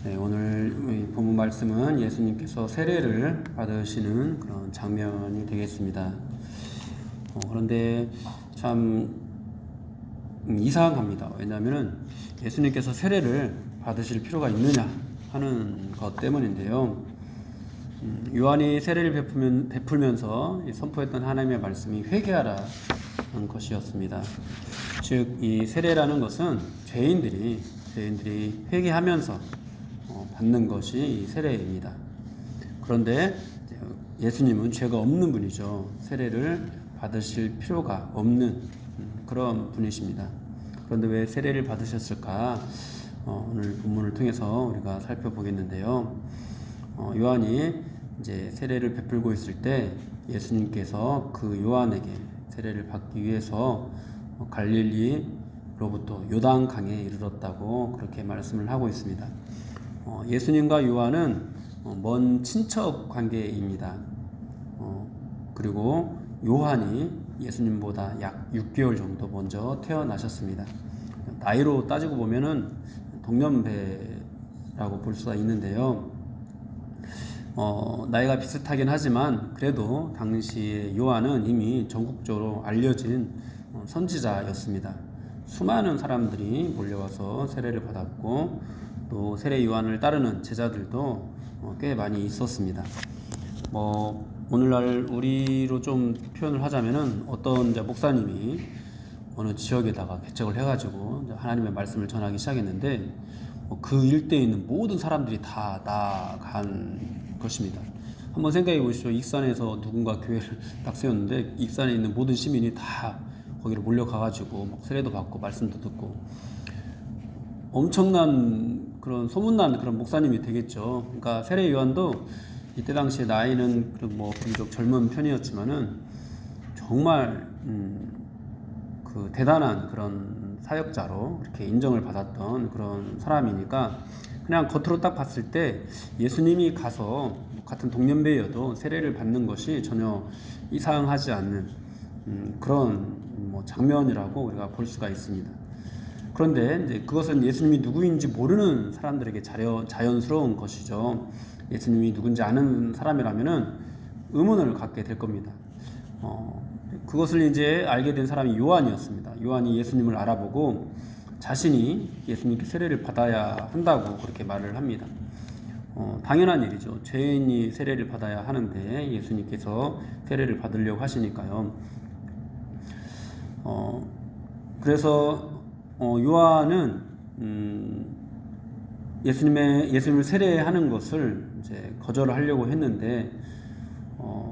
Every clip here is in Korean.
네, 오늘 본문 말씀은 예수님께서 세례를 받으시는 그런 장면이 되겠습니다. 그런데 참 이상합니다. 왜냐하면 예수님께서 세례를 받으실 필요가 있느냐 하는 것 때문인데요. 요한이 세례를 베풀면서 선포했던 하나님의 말씀이 회개하라는 것이었습니다. 즉, 이 세례라는 것은 죄인들이 회개하면서 받는 것이 이 세례입니다. 그런데 예수님은 죄가 없는 분이죠. 세례를 받으실 필요가 없는 그런 분이십니다. 그런데 왜 세례를 받으셨을까? 오늘 본문을 통해서 우리가 살펴보겠는데요. 요한이 이제 세례를 베풀고 있을 때 예수님께서 그 요한에게 세례를 받기 위해서 갈릴리로부터 요단강에 이르렀다고 그렇게 말씀을 하고 있습니다. 예수님과 요한은 먼 친척 관계입니다. 그리고 요한이 예수님보다 약 6개월 정도 먼저 태어나셨습니다. 나이로 따지고 보면은 동년배라고 볼 수가 있는데요. 나이가 비슷하긴 하지만 그래도 당시에 요한은 이미 전국적으로 알려진 선지자였습니다. 수많은 사람들이 몰려와서 세례를 받았고 또 세례 요한을 따르는 제자들도 꽤 많이 있었습니다. 오늘날 우리로 좀 표현을 하자면은 어떤 목사님이 어느 지역에다가 개척을 해가지고 하나님의 말씀을 전하기 시작했는데 그 일대에 있는 모든 사람들이 다 나간 것입니다. 한번 생각해 보시죠. 익산에서 누군가 교회를 딱 세웠는데 익산에 있는 모든 시민이 다 거기로 몰려가가지고 세례도 받고 말씀도 듣고 엄청난 그런 소문난 그런 목사님이 되겠죠. 그러니까 세례 요한도 이때 당시에 나이는 비교적 젊은 편이었지만은 정말 그 대단한 그런 사역자로 이렇게 인정을 받았던 그런 사람이니까 그냥 겉으로 딱 봤을 때 예수님이 가서 같은 동년배여도 세례를 받는 것이 전혀 이상하지 않는 그런 장면이라고 우리가 볼 수가 있습니다. 그런데 이제 그것은 예수님이 누구인지 모르는 사람들에게 자연스러운 것이죠. 예수님이 누군지 아는 사람이라면은 의문을 갖게 될 겁니다. 그것을 이제 알게 된 사람이 요한이었습니다. 요한이 예수님을 알아보고 자신이 예수님께 세례를 받아야 한다고 그렇게 말을 합니다. 당연한 일이죠. 죄인이 세례를 받아야 하는데 예수님께서 세례를 받으려고 하시니까요. 그래서 요한은 예수님을 세례하는 것을 이제 거절을 하려고 했는데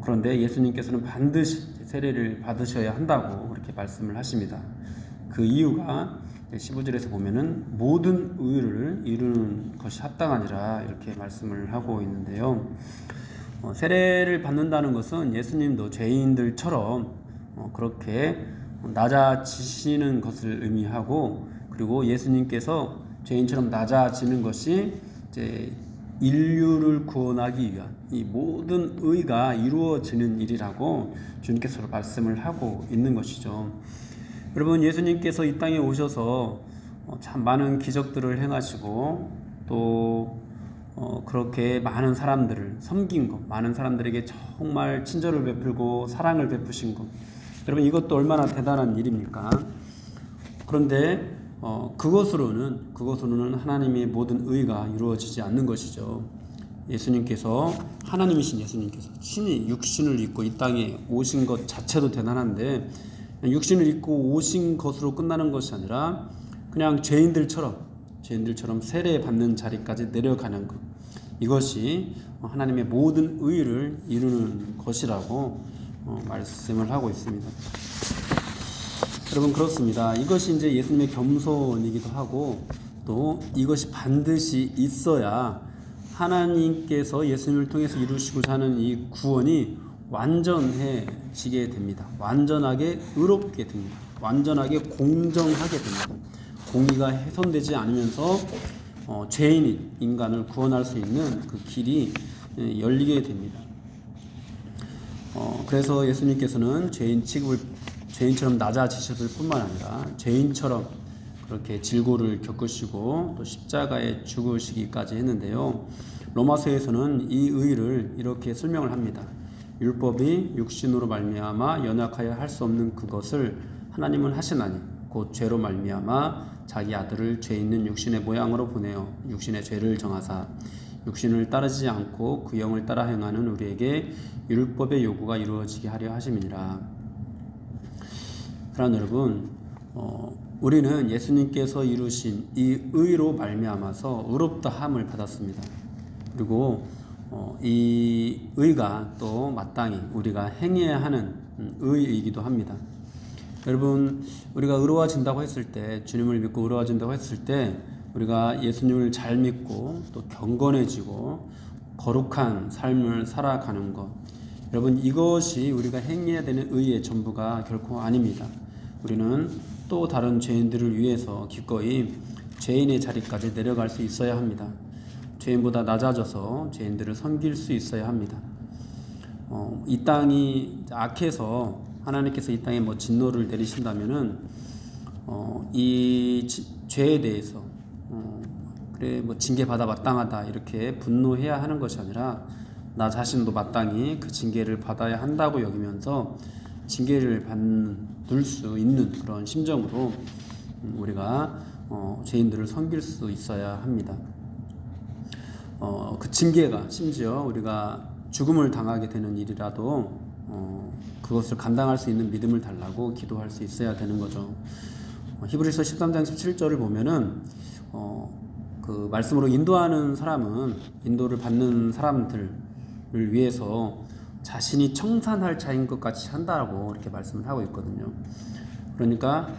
그런데 예수님께서는 반드시 세례를 받으셔야 한다고 그렇게 말씀을 하십니다. 그 이유가 15절에서 보면은 모든 의를 이루는 것이 합당하니라 이렇게 말씀을 하고 있는데요. 세례를 받는다는 것은 예수님도 죄인들처럼 그렇게 낮아지시는 것을 의미하고 그리고 예수님께서 죄인처럼 낮아지는 것이 이제 인류를 구원하기 위한 이 모든 의가 이루어지는 일이라고 주님께서 말씀을 하고 있는 것이죠. 여러분, 예수님께서 이 땅에 오셔서 참 많은 기적들을 행하시고 또 그렇게 많은 사람들을 섬긴 것, 많은 사람들에게 정말 친절을 베풀고 사랑을 베푸신 것, 여러분 이것도 얼마나 대단한 일입니까? 그런데 그것으로는 하나님의 모든 의가 이루어지지 않는 것이죠. 예수님께서 하나님이신 예수님께서 친히 육신을 입고 이 땅에 오신 것 자체도 대단한데 육신을 입고 오신 것으로 끝나는 것이 아니라 그냥 죄인들처럼 세례 받는 자리까지 내려가는 것, 이것이 하나님의 모든 의를 이루는 것이라고 말씀을 하고 있습니다. 여러분, 그렇습니다. 이것이 이제 예수님의 겸손이기도 하고 또 이것이 반드시 있어야 하나님께서 예수님을 통해서 이루시고자 하는 이 구원이 완전해지게 됩니다. 완전하게 의롭게 됩니다. 완전하게 공정하게 됩니다. 공의가 훼손되지 않으면서 죄인인 인간을 구원할 수 있는 그 길이 열리게 됩니다. 그래서 예수님께서는 죄인 취급을 죄인처럼 낮아지셨을 뿐만 아니라 죄인처럼 그렇게 질고를 겪으시고 또 십자가에 죽으시기까지 했는데요. 로마서에서는 이 의를 이렇게 설명을 합니다. 율법이 육신으로 말미암아 연약하여 할 수 없는 그것을 하나님은 하시나니 곧 죄로 말미암아 자기 아들을 죄 있는 육신의 모양으로 보내어 육신의 죄를 정하사 육신을 따르지 않고 그 영을 따라 행하는 우리에게 율법의 요구가 이루어지게 하려 하심이니라. 사랑하는 여러분, 우리는 예수님께서 이루신 이 의로 말미암아서 의롭다함을 받았습니다. 그리고 이 의가 또 마땅히 우리가 행해야 하는 의이기도 합니다. 여러분, 우리가 의로워진다고 했을 때, 주님을 믿고 의로워진다고 했을 때 우리가 예수님을 잘 믿고 또 경건해지고 거룩한 삶을 살아가는 것, 여러분, 이것이 우리가 행해야 되는 의의 전부가 결코 아닙니다. 우리는 또 다른 죄인들을 위해서 기꺼이 죄인의 자리까지 내려갈 수 있어야 합니다. 죄인보다 낮아져서 죄인들을 섬길 수 있어야 합니다. 이 땅이 악해서 하나님께서 이 땅에 진노를 내리신다면은 이 죄에 대해서 그래 징계받아 마땅하다 이렇게 분노해야 하는 것이 아니라 나 자신도 마땅히 그 징계를 받아야 한다고 여기면서 징계를 받을 수 있는 그런 심정으로 우리가 죄인들을 섬길 수 있어야 합니다. 그 징계가 심지어 우리가 죽음을 당하게 되는 일이라도 그것을 감당할 수 있는 믿음을 달라고 기도할 수 있어야 되는 거죠. 히브리서 13장 17절을 보면은 그 말씀으로 인도하는 사람은 인도를 받는 사람들을 위해서 자신이 청산할 자인 것 같이 한다고 이렇게 말씀을 하고 있거든요. 그러니까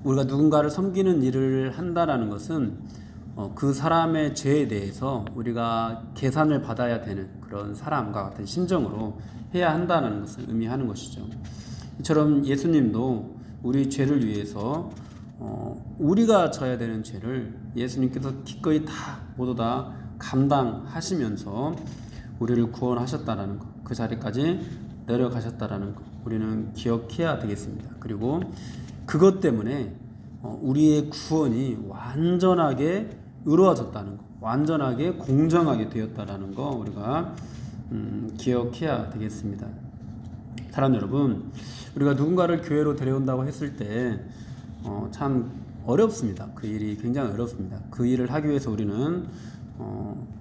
우리가 누군가를 섬기는 일을 한다라는 것은 그 사람의 죄에 대해서 우리가 계산을 받아야 되는 그런 사람과 같은 심정으로 해야 한다는 것을 의미하는 것이죠. 이처럼 예수님도 우리 죄를 위해서 우리가 져야 되는 죄를 예수님께서 기꺼이 모두 다 감당하시면서 우리를 구원하셨다라는 것, 그 자리까지 내려가셨다라는 것, 우리는 기억해야 되겠습니다. 그리고 그것 때문에 우리의 구원이 완전하게 의로워졌다는 것, 완전하게 공정하게 되었다라는 거 우리가 기억해야 되겠습니다. 사랑하는 여러분, 우리가 누군가를 교회로 데려온다고 했을 때 참 어렵습니다. 그 일이 굉장히 어렵습니다. 그 일을 하기 위해서 우리는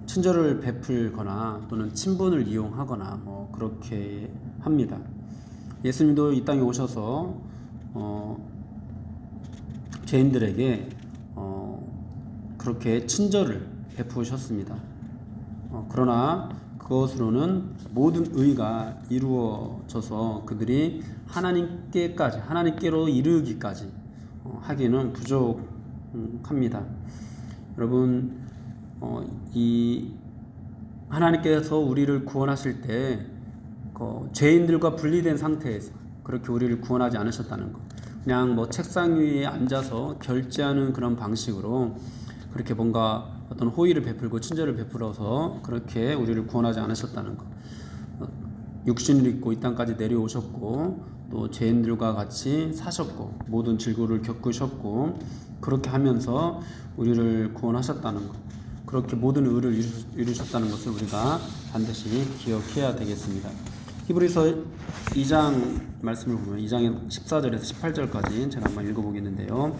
친절을 베풀거나 또는 친분을 이용하거나 그렇게 합니다. 예수님도 이 땅에 오셔서 죄인들에게 그렇게 친절을 베푸셨습니다. 그러나 그것으로는 모든 의가 이루어져서 그들이 하나님께로 이르기까지 하기는 부족합니다. 여러분, 이 하나님께서 우리를 구원하실 때 죄인들과 분리된 상태에서 그렇게 우리를 구원하지 않으셨다는 것, 그냥 책상 위에 앉아서 결제하는 그런 방식으로 그렇게 뭔가 어떤 호의를 베풀고 친절을 베풀어서 그렇게 우리를 구원하지 않으셨다는 것, 육신을 입고 이 땅까지 내려오셨고 또 죄인들과 같이 사셨고 모든 질고를 겪으셨고 그렇게 하면서 우리를 구원하셨다는 것, 그렇게 모든 의를 이루셨다는 것을 우리가 반드시 기억해야 되겠습니다. 히브리서 2장 말씀을 보면 2장의 14절에서 18절까지 제가 한번 읽어보겠는데요.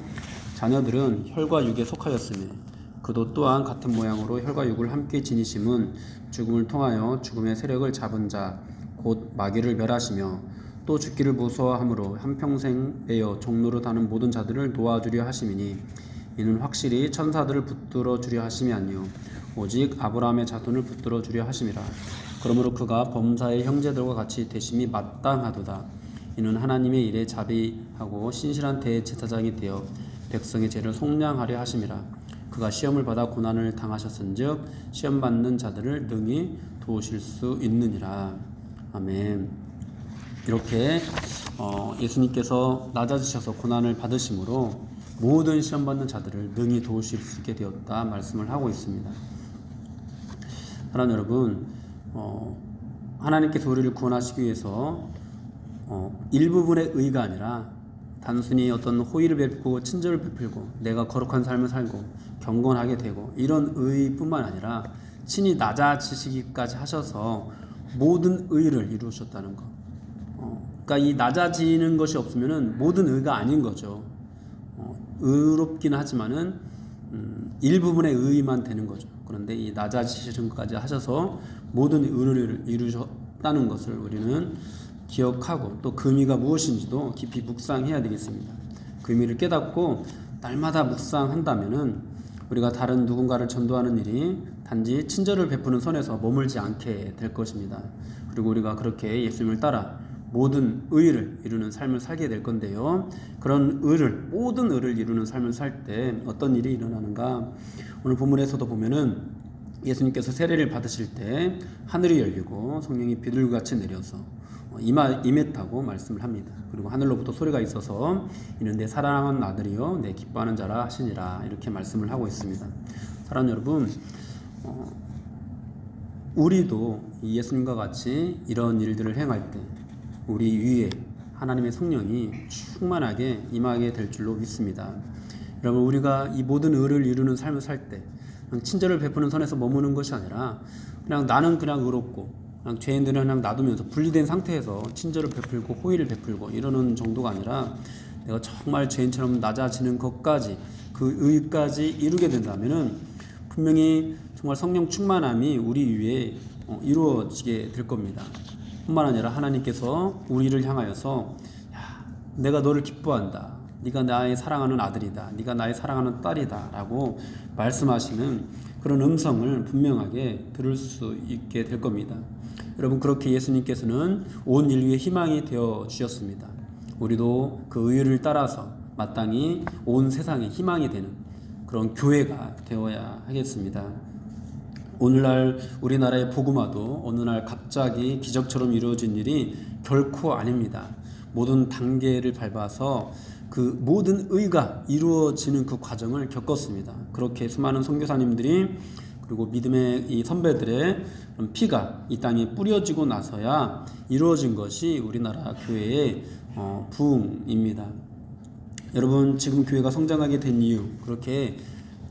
자녀들은 혈과 육에 속하였으며 그도 또한 같은 모양으로 혈과 육을 함께 지니심은 죽음을 통하여 죽음의 세력을 잡은 자 곧 마귀를 멸하시며 또 죽기를 무서워함으로 한평생 매여 종로로 다는 모든 자들을 도와주려 하심이니 이는 확실히 천사들을 붙들어 주려 하심이 아니요 오직 아브라함의 자손을 붙들어 주려 하심이라. 그러므로 그가 범사의 형제들과 같이 되심이 마땅하도다. 이는 하나님의 일에 자비하고 신실한 대제사장이 되어 백성의 죄를 속량하려 하심이라. 그가 시험을 받아 고난을 당하셨은즉 시험 받는 자들을 능히 도우실 수 있느니라. 아멘. 이렇게 예수님께서 낮아지셔서 고난을 받으심으로 모든 시험 받는 자들을 능히 도우실 수 있게 되었다 말씀을 하고 있습니다. 사랑하는 여러분, 하나님께서 우리를 구원하시기 위해서 일부분의 의가 아니라 단순히 어떤 호의를 베풀고 친절을 베풀고 내가 거룩한 삶을 살고 경건하게 되고 이런 의뿐만 아니라 친히 낮아지시기까지 하셔서 모든 의를 이루셨다는 것. 그러니까 이 낮아지는 것이 없으면은 모든 의가 아닌 거죠. 의롭긴 하지만은 일부분의 의만 되는 거죠. 그런데 이 낮아지시는 것까지 하셔서 모든 의를 이루셨다는 것을 우리는 기억하고 또 그 의미가 무엇인지도 깊이 묵상해야 되겠습니다. 그 의미를 깨닫고 날마다 묵상한다면은 우리가 다른 누군가를 전도하는 일이 단지 친절을 베푸는 선에서 머물지 않게 될 것입니다. 그리고 우리가 그렇게 예수님을 따라 모든 의를 이루는 삶을 살게 될 건데요. 그런 모든 의를 이루는 삶을 살 때 어떤 일이 일어나는가? 오늘 본문에서도 보면은 예수님께서 세례를 받으실 때 하늘이 열리고 성령이 비둘기같이 내려서 임했다고 말씀을 합니다. 그리고 하늘로부터 소리가 있어서 이는 내 사랑하는 아들이요 내 기뻐하는 자라 하시니라 이렇게 말씀을 하고 있습니다. 사랑하는 여러분, 우리도 예수님과 같이 이런 일들을 행할 때 우리 위에 하나님의 성령이 충만하게 임하게 될 줄로 믿습니다. 여러분, 우리가 이 모든 의를 이루는 삶을 살 때 친절을 베푸는 선에서 머무는 것이 아니라 그냥 나는 그냥 의롭고 그냥 죄인들은 그냥 놔두면서 분리된 상태에서 친절을 베풀고 호의를 베풀고 이러는 정도가 아니라 내가 정말 죄인처럼 낮아지는 것까지 그 의까지 이루게 된다면은 분명히 정말 성령 충만함이 우리 위에 이루어지게 될 겁니다. 뿐만 아니라 하나님께서 우리를 향하여서 내가 너를 기뻐한다. 네가 나의 사랑하는 아들이다. 네가 나의 사랑하는 딸이다. 라고 말씀하시는 그런 음성을 분명하게 들을 수 있게 될 겁니다. 여러분, 그렇게 예수님께서는 온 인류의 희망이 되어 주셨습니다. 우리도 그 의를 따라서 마땅히 온 세상의 희망이 되는 그런 교회가 되어야 하겠습니다. 오늘날 우리나라의 복음화도 어느 날 갑자기 기적처럼 이루어진 일이 결코 아닙니다. 모든 단계를 밟아서 그 모든 의가 이루어지는 그 과정을 겪었습니다. 그렇게 수많은 선교사님들이 그리고 믿음의 이 선배들의 피가 이 땅에 뿌려지고 나서야 이루어진 것이 우리나라 교회의 부흥입니다. 여러분, 지금 교회가 성장하게 된 이유, 그렇게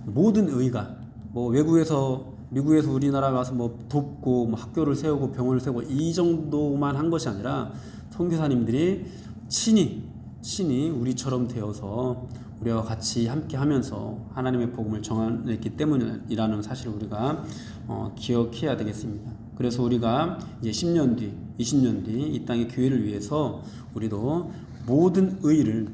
모든 의가 외국에서 미국에서 우리나라 와서 돕고 학교를 세우고 병원을 세우고 이 정도만 한 것이 아니라 선교사님들이 친히 우리처럼 되어서 우리와 같이 함께 하면서 하나님의 복음을 전했기 때문이라는 사실을 우리가 기억해야 되겠습니다. 그래서 우리가 이제 10년 뒤, 20년 뒤 이 땅의 교회를 위해서 우리도 모든 의를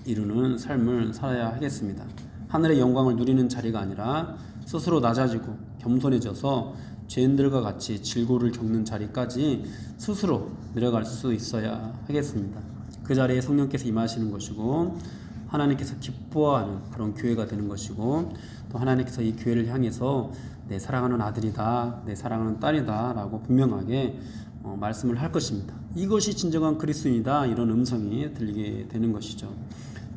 이루는 삶을 살아야 하겠습니다. 하늘의 영광을 누리는 자리가 아니라 스스로 낮아지고 겸손해져서 죄인들과 같이 질고를 겪는 자리까지 스스로 내려갈 수 있어야 하겠습니다. 그 자리에 성령께서 임하시는 것이고 하나님께서 기뻐하는 그런 교회가 되는 것이고 또 하나님께서 이 교회를 향해서 내 사랑하는 아들이다, 내 사랑하는 딸이다 라고 분명하게 말씀을 할 것입니다. 이것이 진정한 그리스도인이다, 이런 음성이 들리게 되는 것이죠.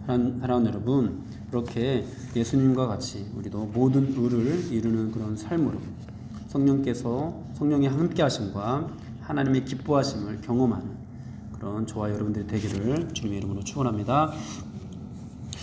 사랑하는 여러분, 그렇게 예수님과 같이 우리도 모든 의를 이루는 그런 삶으로 성령의 함께 하심과 하나님의 기뻐하심을 경험하는 그런 저와 여러분들이 되기를 주님의 이름으로 축원합니다.